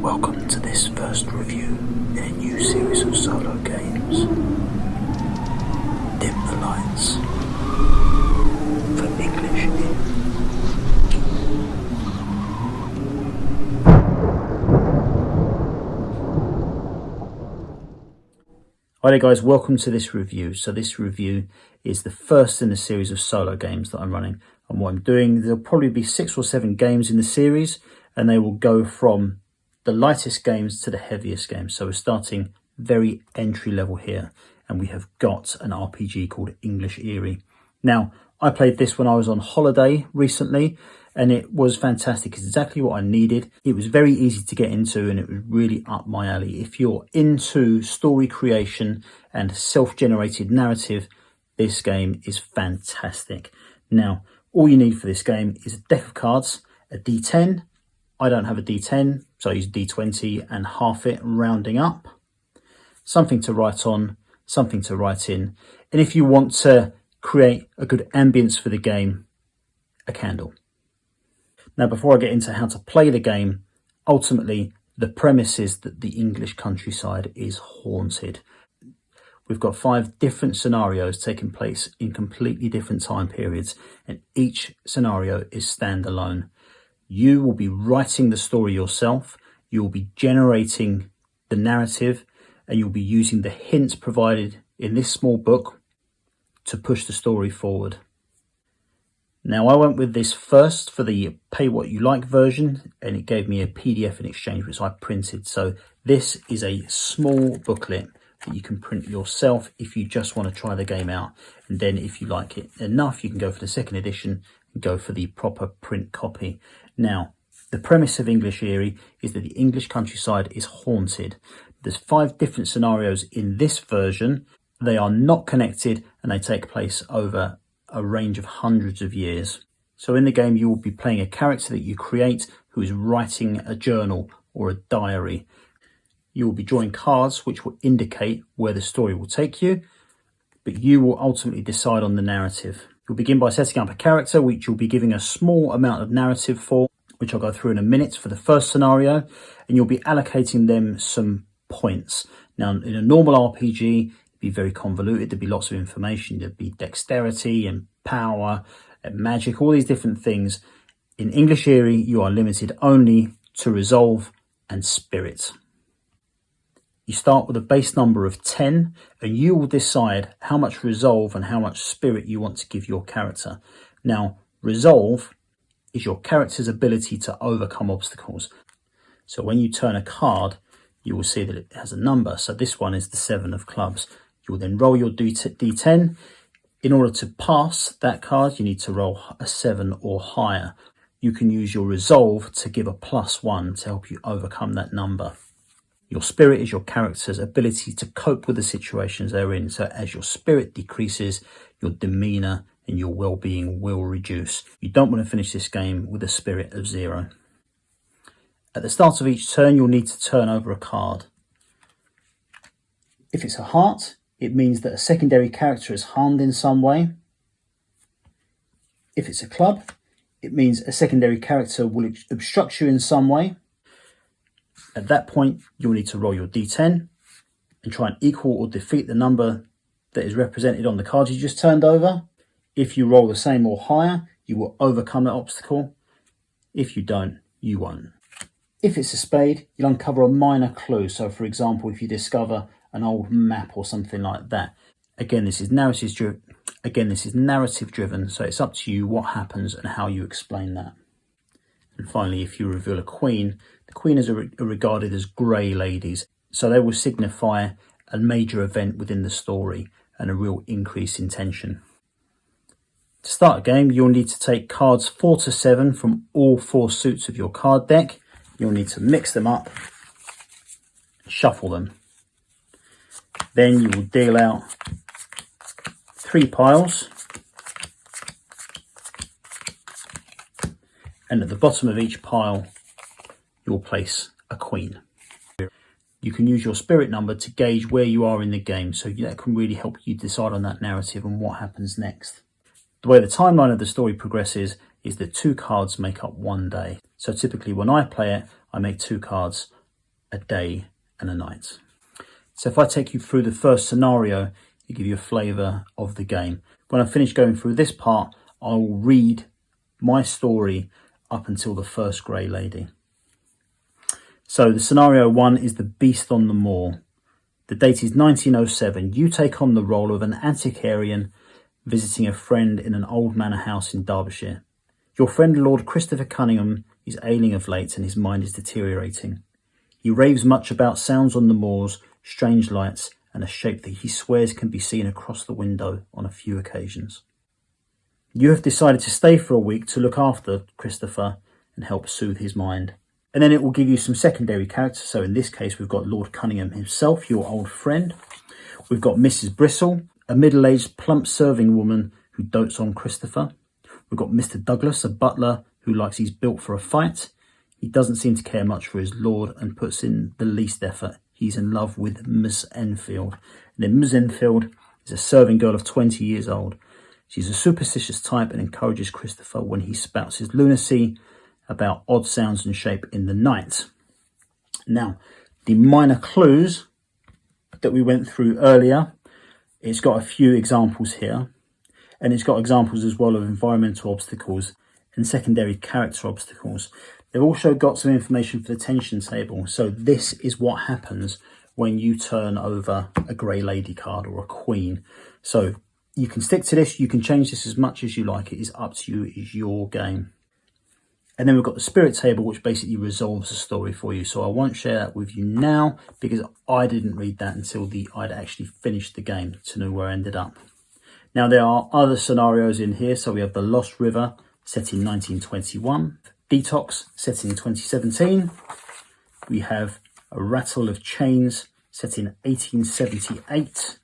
Welcome to this first review in a new series of solo games. Dim the lights for English in. Hi there guys, welcome to this review. So this review is the first in a series of solo games that I'm running. And what I'm doing, there'll probably be 6 or 7 games in the series, and they will go from the lightest games to the heaviest games. So we're starting very entry level here, and we have got an RPG called English Eerie. Now, I played this when I was on holiday recently, and it was fantastic. It's exactly what I needed. It was very easy to get into, and it was really up my alley. If you're into story creation and self-generated narrative, this game is fantastic. Now, all you need for this game is a deck of cards, a D10. I don't have a D10, so I use D20 and half it, rounding up. Something to write on, something to write in. And if you want to create a good ambience for the game, a candle. Now, before I get into how to play the game, ultimately, the premise is that the English countryside is haunted. We've got 5 different scenarios taking place in completely different time periods, and each scenario is standalone. You will be writing the story yourself, you will be generating the narrative, and you'll be using the hints provided in this small book to push the story forward. Now, I went with this first for the pay what you like version, and it gave me a PDF in exchange, which I printed. So this is a small booklet that you can print yourself if you just want to try the game out. And then if you like it enough, you can go for the second edition and go for the proper print copy. Now, the premise of English Eerie is that the English countryside is haunted. There's 5 different scenarios in this version. They are not connected, and they take place over a range of hundreds of years. So in the game, you will be playing a character that you create who is writing a journal or a diary. You will be drawing cards which will indicate where the story will take you, but you will ultimately decide on the narrative. You'll begin by setting up a character which you'll be giving a small amount of narrative for, which I'll go through in a minute for the first scenario, and you'll be allocating them some points. Now, in a normal RPG, it'd be very convoluted. There'd be lots of information. There'd be dexterity and power and magic, all these different things. In English Eerie, you are limited only to resolve and spirit. You start with a base number of 10, and you will decide how much resolve and how much spirit you want to give your character. Now, resolve is your character's ability to overcome obstacles. So when you turn a card, you will see that it has a number. So this one is the 7 of clubs. You will then roll your D10. In order to pass that card, you need to roll a 7 or higher. You can use your resolve to give a +1 to help you overcome that number. Your spirit is your character's ability to cope with the situations they're in. So as your spirit decreases, your demeanor and your well-being will reduce. You don't want to finish this game with a spirit of 0. At the start of each turn, you'll need to turn over a card. If it's a heart, it means that a secondary character is harmed in some way. If it's a club, it means a secondary character will obstruct you in some way. At that point, you'll need to roll your D10 and try and equal or defeat the number that is represented on the card you just turned over. If you roll the same or higher, you will overcome that obstacle. If you don't, you won't. If it's a spade, you'll uncover a minor clue. So, for example, if you discover an old map or something like that. Again, this is narrative driven, so it's up to you what happens and how you explain that. And finally, if you reveal a queen, the queen are regarded as grey ladies. So they will signify a major event within the story and a real increase in tension. To start a game, you'll need to take cards 4 to 7 from all 4 suits of your card deck. You'll need to mix them up, shuffle them. Then you will deal out 3 piles. And at the bottom of each pile, you'll place a queen. You can use your spirit number to gauge where you are in the game, so that can really help you decide on that narrative and what happens next. The way the timeline of the story progresses is that 2 cards make up 1 day. So typically when I play it, I make 2 cards a day and a night. So if I take you through the first scenario, it give you a flavour of the game. When I finish going through this part, I will read my story up until the first grey lady. So the scenario 1 is the Beast on the Moor. The date is 1907. You take on the role of an antiquarian visiting a friend in an old manor house in Derbyshire. Your friend Lord Christopher Cunningham is ailing of late and his mind is deteriorating. He raves much about sounds on the moors, strange lights, and a shape that he swears can be seen across the window on a few occasions. You have decided to stay for a week to look after Christopher and help soothe his mind. And then it will give you some secondary characters. So in this case, we've got Lord Cunningham himself, your old friend. We've got Mrs. Bristle, a middle-aged, plump serving woman who dotes on Christopher. We've got Mr. Douglas, a butler who likes he's built for a fight. He doesn't seem to care much for his lord and puts in the least effort. He's in love with Miss Enfield. And then Miss Enfield is a serving girl of 20 years old. She's a superstitious type and encourages Christopher when he spouts his lunacy about odd sounds and shape in the night. Now, the minor clues that we went through earlier, it's got a few examples here, and it's got examples as well of environmental obstacles and secondary character obstacles. They've also got some information for the tension table. So this is what happens when you turn over a grey lady card or a queen. So you can stick to this, you can change this as much as you like. It is up to you, it is your game. And then we've got the spirit table, which basically resolves the story for you. So I won't share that with you now because I didn't read that until I'd actually finished the game to know where I ended up. Now there are other scenarios in here. So we have the Lost River set in 1921, Detox set in 2017. We have a Rattle of Chains set in 1878.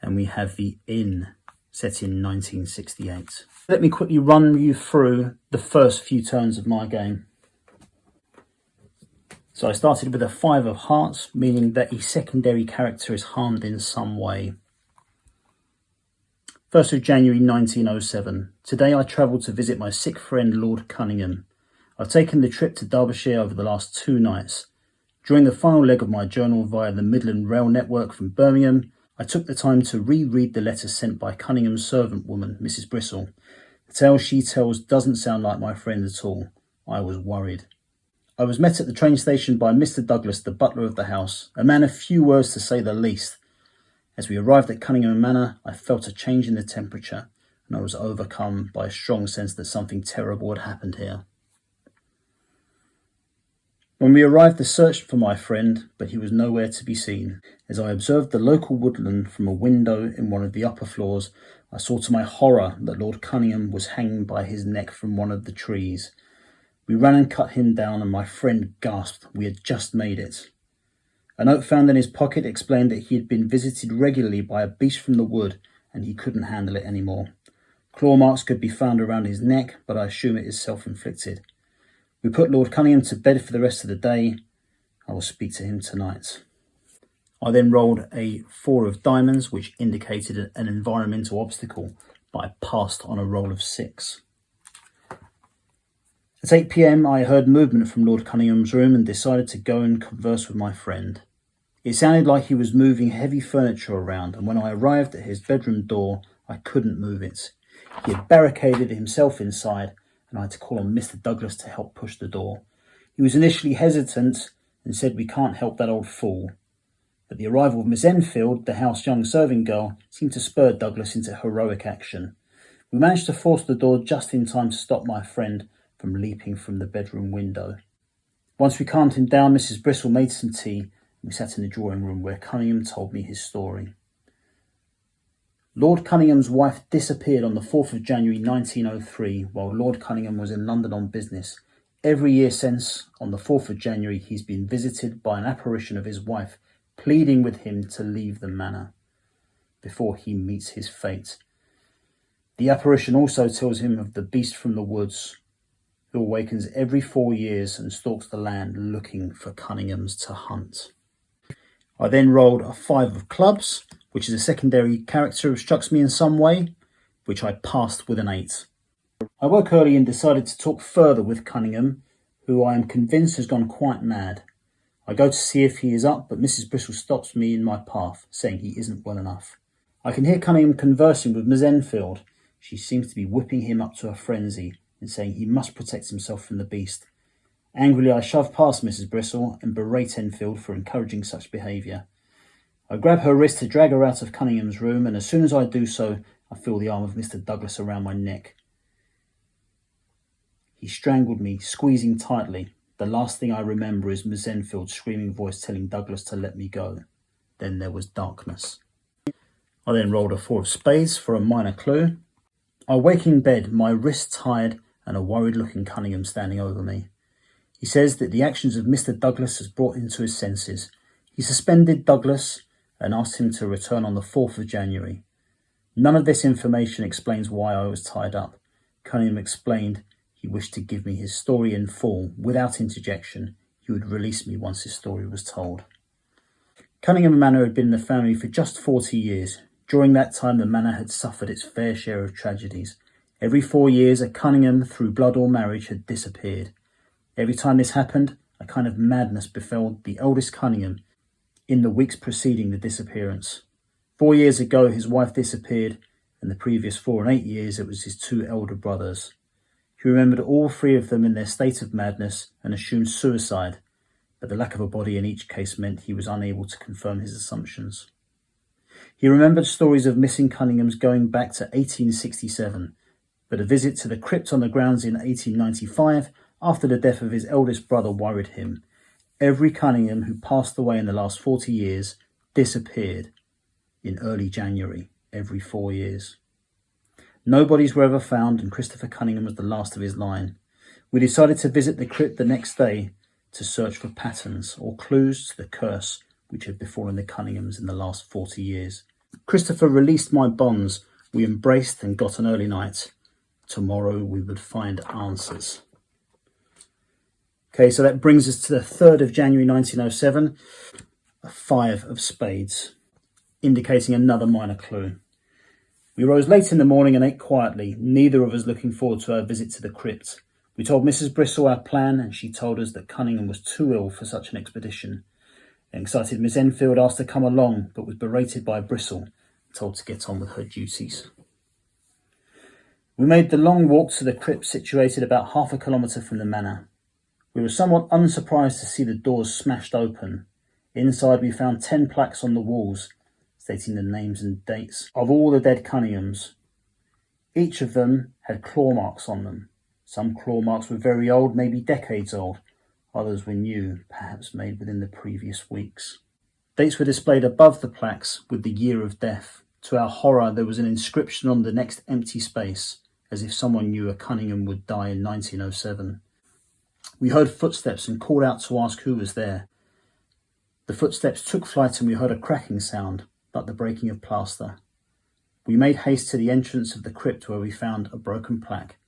And we have the Inn set in 1968. Let me quickly run you through the first few turns of my game. So I started with a 5 of hearts, meaning that a secondary character is harmed in some way. 1st of January 1907. Today I travelled to visit my sick friend Lord Cunningham. I've taken the trip to Derbyshire over the last 2 nights. During the final leg of my journal via the Midland Rail Network from Birmingham, I took the time to reread the letter sent by Cunningham's servant woman, Mrs. Bristle. The tale she tells doesn't sound like my friend at all. I was worried. I was met at the train station by Mr. Douglas, the butler of the house, a man of few words to say the least. As we arrived at Cunningham Manor, I felt a change in the temperature, and I was overcome by a strong sense that something terrible had happened here. When we arrived, I searched for my friend, but he was nowhere to be seen. As I observed the local woodland from a window in one of the upper floors, I saw to my horror that Lord Cunningham was hanging by his neck from one of the trees. We ran and cut him down, and my friend gasped. We had just made it. A note found in his pocket explained that he had been visited regularly by a beast from the wood, and he couldn't handle it anymore. Claw marks could be found around his neck, but I assume it is self-inflicted. We put Lord Cunningham to bed for the rest of the day. I will speak to him tonight. I then rolled a 4 of diamonds, which indicated an environmental obstacle, but I passed on a roll of 6. At 8 p.m, I heard movement from Lord Cunningham's room and decided to go and converse with my friend. It sounded like he was moving heavy furniture around, and when I arrived at his bedroom door, I couldn't move it. He had barricaded himself inside, and I had to call on Mr. Douglas to help push the door. He was initially hesitant and said, "We can't help that old fool." But the arrival of Miss Enfield, the house young serving girl, seemed to spur Douglas into heroic action. We managed to force the door just in time to stop my friend from leaping from the bedroom window. Once we calmed him down, Mrs. Bristle made some tea, and we sat in the drawing room where Cunningham told me his story. Lord Cunningham's wife disappeared on the 4th of January 1903 while Lord Cunningham was in London on business. Every year since, on the 4th of January, he's been visited by an apparition of his wife, pleading with him to leave the manor before he meets his fate. The apparition also tells him of the beast from the woods, who awakens every 4 years and stalks the land looking for Cunninghams to hunt. I then rolled a 5 of clubs, which is a secondary character who strikes me in some way, which I passed with an 8. I woke early and decided to talk further with Cunningham, who I am convinced has gone quite mad. I go to see if he is up, but Mrs. Bristol stops me in my path, saying he isn't well enough. I can hear Cunningham conversing with Miss Enfield. She seems to be whipping him up to a frenzy and saying he must protect himself from the beast. Angrily, I shove past Mrs. Bristol and berate Enfield for encouraging such behaviour. I grab her wrist to drag her out of Cunningham's room, and as soon as I do so, I feel the arm of Mr. Douglas around my neck. He strangled me, squeezing tightly. The last thing I remember is Miss Enfield's screaming voice telling Douglas to let me go. Then there was darkness. I then rolled a 4 of spades for a minor clue. I wake in bed, my wrists tired, and a worried-looking Cunningham standing over me. He says that the actions of Mr. Douglas has brought him to his senses. He suspended Douglas and asked him to return on the 4th of January. None of this information explains why I was tied up. Cunningham explained he wished to give me his story in full, without interjection. He would release me once his story was told. Cunningham Manor had been in the family for just 40 years. During that time, the manor had suffered its fair share of tragedies. Every 4 years, a Cunningham, through blood or marriage, had disappeared. Every time this happened, a kind of madness befell the eldest Cunningham in the weeks preceding the disappearance. 4 years ago, his wife disappeared, and the previous 4 and 8 years, it was his 2 elder brothers. He remembered all 3 of them in their state of madness and assumed suicide, but the lack of a body in each case meant he was unable to confirm his assumptions. He remembered stories of missing Cunninghams going back to 1867, but a visit to the crypt on the grounds in 1895, after the death of his eldest brother, worried him. Every Cunningham who passed away in the last 40 years disappeared in early January, every 4 years. No bodies were ever found, and Christopher Cunningham was the last of his line. We decided to visit the crypt the next day to search for patterns or clues to the curse which had befallen the Cunninghams in the last 40 years. Christopher released my bonds. We embraced and got an early night. Tomorrow we would find answers. Okay, so that brings us to the 3rd of January 1907, a 5 of spades, indicating another minor clue. We rose late in the morning and ate quietly, neither of us looking forward to our visit to the crypt. We told Mrs. Bristol our plan, and she told us that Cunningham was too ill for such an expedition. An excited Miss Enfield asked to come along, but was berated by Bristol and told to get on with her duties. We made the long walk to the crypt, situated about half a kilometre from the manor. We were somewhat unsurprised to see the doors smashed open. Inside we found 10 plaques on the walls, stating the names and dates of all the dead Cunninghams. Each of them had claw marks on them. Some claw marks were very old, maybe decades old. Others were new, perhaps made within the previous weeks. Dates were displayed above the plaques with the year of death. To our horror, there was an inscription on the next empty space, as if someone knew a Cunningham would die in 1907. We heard footsteps and called out to ask who was there. The footsteps took flight and we heard a cracking sound, like the breaking of plaster. We made haste to the entrance of the crypt, where we found a broken plaque.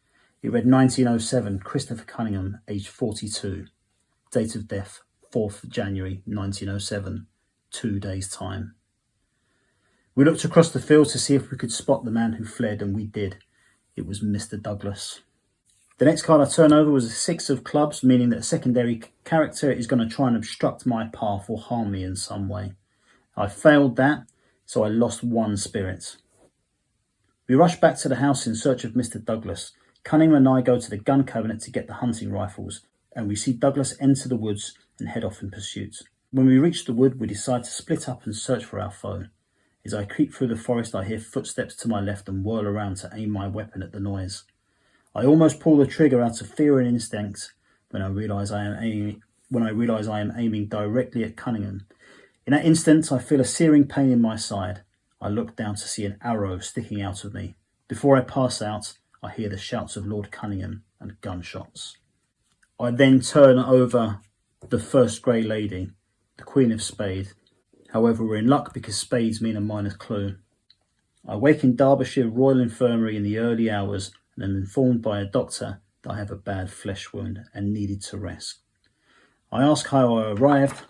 It read 1907, Christopher Cunningham, aged 42. Date of death, 4th January 1907, 2 days' time. We looked across the field to see if we could spot the man who fled, and we did. It was Mr. Douglas. The next card I turn over was a 6 of clubs, meaning that a secondary character is going to try and obstruct my path or harm me in some way. I failed that, so I lost 1 spirit. We rushed back to the house in search of Mr. Douglas. Cunningham and I go to the gun cabinet to get the hunting rifles, and we see Douglas enter the woods and head off in pursuit. When we reach the wood, we decide to split up and search for our foe. As I creep through the forest, I hear footsteps to my left and whirl around to aim my weapon at the noise. I almost pull the trigger out of fear and instinct when I realise I am aiming directly at Cunningham. In that instant, I feel a searing pain in my side. I look down to see an arrow sticking out of me. Before I pass out, I hear the shouts of Lord Cunningham and gunshots. I then turn over the first Grey Lady, the Queen of Spades. However, we're in luck because spades mean a minor clue. I wake in Derbyshire Royal Infirmary in the early hours and am informed by a doctor that I have a bad flesh wound and needed to rest. I ask how I arrived,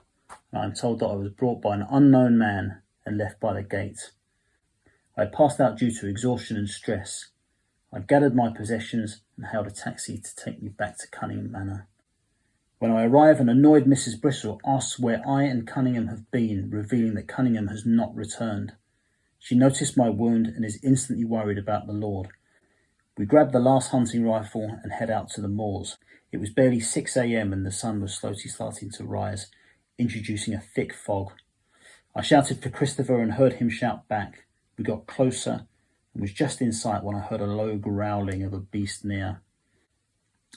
and I am told that I was brought by an unknown man and left by the gate. I had passed out due to exhaustion and stress. I gathered my possessions and hailed a taxi to take me back to Cunningham Manor. When I arrive, an annoyed Mrs. Bristol asks where I and Cunningham have been, revealing that Cunningham has not returned. She noticed my wound and is instantly worried about the Lord. We grab the last hunting rifle and head out to the moors. It was barely 6 a.m. and the sun was slowly starting to rise, introducing a thick fog. I shouted for Christopher and heard him shout back. We got closer and was just in sight when I heard a low growling of a beast near.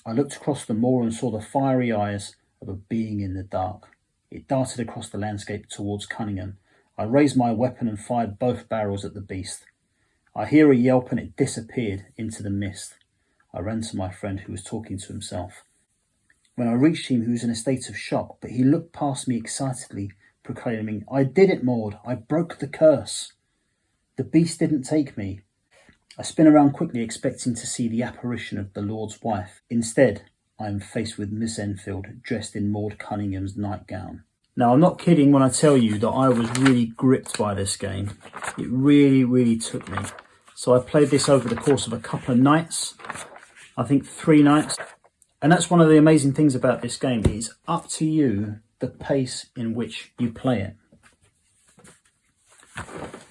I looked across the moor and saw the fiery eyes of a being in the dark. It darted across the landscape towards Cunningham. I raised my weapon and fired both barrels at the beast. I hear a yelp and it disappeared into the mist. I ran to my friend who was talking to himself. When I reached him, he was in a state of shock, but he looked past me excitedly, proclaiming, "I did it, Maud. I broke the curse. The beast didn't take me." I spin around quickly, expecting to see the apparition of the Lord's wife. Instead, I am faced with Miss Enfield, dressed in Maud Cunningham's nightgown. Now, I'm not kidding when I tell you that I was really gripped by this game. It really took me. So I played this over the course of a couple of nights, I think 3 nights. And that's one of the amazing things about this game. It's up to you the pace in which you play it.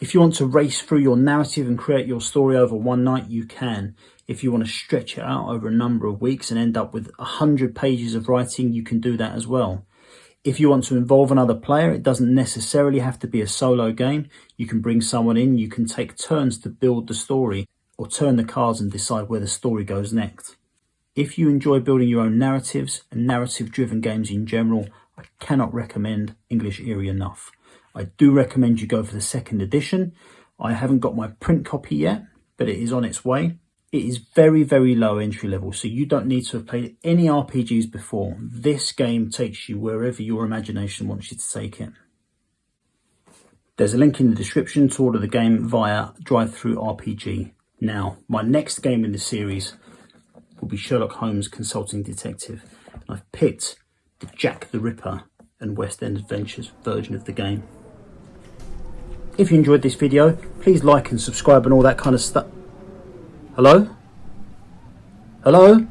If you want to race through your narrative and create your story over one night, you can. If you want to stretch it out over a number of weeks and end up with 100 pages of writing, you can do that as well. If you want to involve another player, it doesn't necessarily have to be a solo game. You can bring someone in, you can take turns to build the story or turn the cards and decide where the story goes next. If you enjoy building your own narratives and narrative-driven games in general, I cannot recommend English Eerie enough. I do recommend you go for the 2nd edition. I haven't got my print copy yet, but it is on its way. It is very low entry level, so you don't need to have played any RPGs before. This game takes you wherever your imagination wants you to take it. There's a link in the description to order the game via Drive-Thru RPG. Now, my next game in the series will be Sherlock Holmes Consulting Detective. And I've picked the Jack the Ripper and West End Adventures version of the game. If you enjoyed this video, please like and subscribe and all that kind of stuff. Hello? Hello?